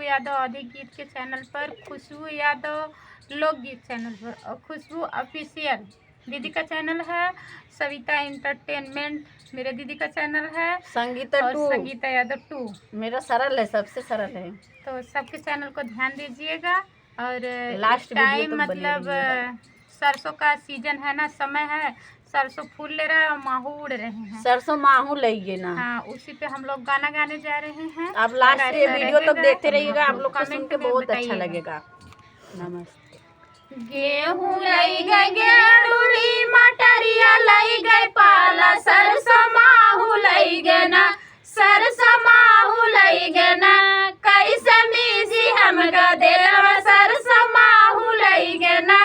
यादव अधिक गीत के चैनल पर, खुशबू यादव लोकगीत चैनल पर और खुशबू ऑफिशियल दीदी का चैनल है। सविता एंटरटेनमेंट मेरे दीदी का चैनल है। संगीता और 2 संगीता यादव 2 मेरा सरल है, सबसे सरल है। तो सबके चैनल को ध्यान दीजिएगा। और लास्ट टाइम वीडियो तक बने मतलब रहिएगा। सरसों का सीजन है ना, समय है, सरसों फूल ले रहा है और माहू उड़ रहे हैं। सरसों माहू लइए ना। हाँ, उसी पे हम लोग गाना गाने जा रहे हैं। आप लास्ट कैसा ये वीडियो तक देखते रहेगा? रहिएगा, आप लोग को सुन कमेंट के में बहुत अच्छा बताइएगा। लगेगा। नमस्ते। गेहूं लई गए गेड़ूरी, मटरिया लई गए पाला, सरसों माहू लई गए ना, सरसों माहू लई गए ना, कैसे मीसी हमका देलवा, सरसों माहू लई गए ना,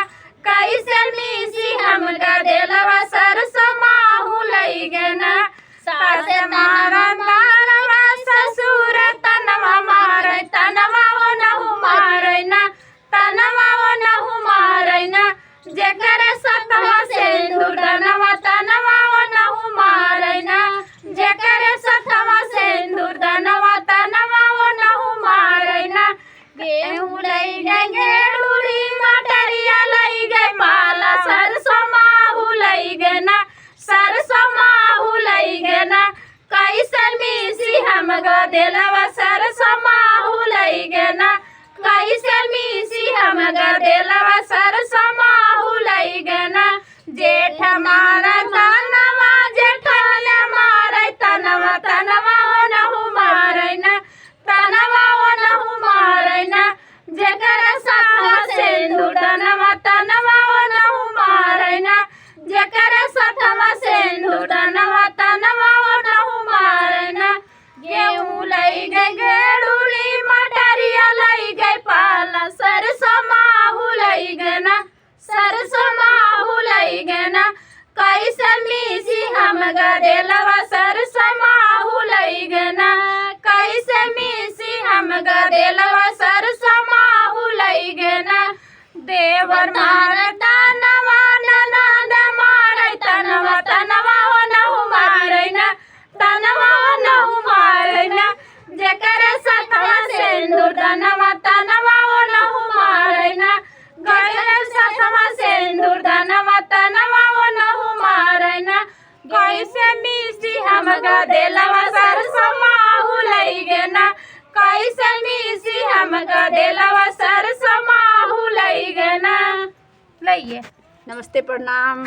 कैसे मीसी हमका देलवा, सरसों माहू लई गए ना, सासे मारा मारवा, ससुर तनवा मारे, तनवा वो नहु मारे ना, तनवा वो नहु मारे ना, जेकर सतवा सिंदूर दनवा, तनवा वो नहु मारे ना, जेकर सतवा सिंदूर दनवा, तनवा वो नहु मारे ना। गेहूं लई गए गेड़ूरी, मटरिया लई गए पाला, सरसों माहू लई गए ना, सरसों माहू लई गए ना, कैसे मीसी हमका देलवा, सरसों माहू लई गए ना, कैसे मीसी हमका देलवा, सरसों माहू लई गए ना, जेठ मारा तनवा, जेठने मारे तनवा, तनवा वो नहु मारे ना, तनवा वो नहु मारे ना, जेकर सतवा सिंदूर दनवा, तनवा वो नहु मारे ना, जेकर सतवा सिंदूर दनवा, तनवा वो नहु मारे ना। गेहूं लई गए गेड़ूरी, मटरिया लई गए पाला, सरसों माहू लई गए ना, सरसों माहू लई गए ना, कैसे मीसी हमका देलवा, सरसों माहू लई गए ना, कैसे मीसी हमका देलवा, सरसों माहू लई गए ना, देवर मारे तनवा, ननद मारे तनवा, तनवा वो नहु मारे ना, तनवा वो नहु मारे ना, जेकर सतवा सिंदूर दनवा, तनवा वो नहु मारे ना, गए सतवा सिंदूर दनवा, तनवा वो नहु मारे ना, कैसे मीसी हमका देलवा, सरसों माहू लई गए ना, कैसे मीसी हमका देलवा, सरसों माहू लई गए ना। लइए। नमस्ते, प्रणाम।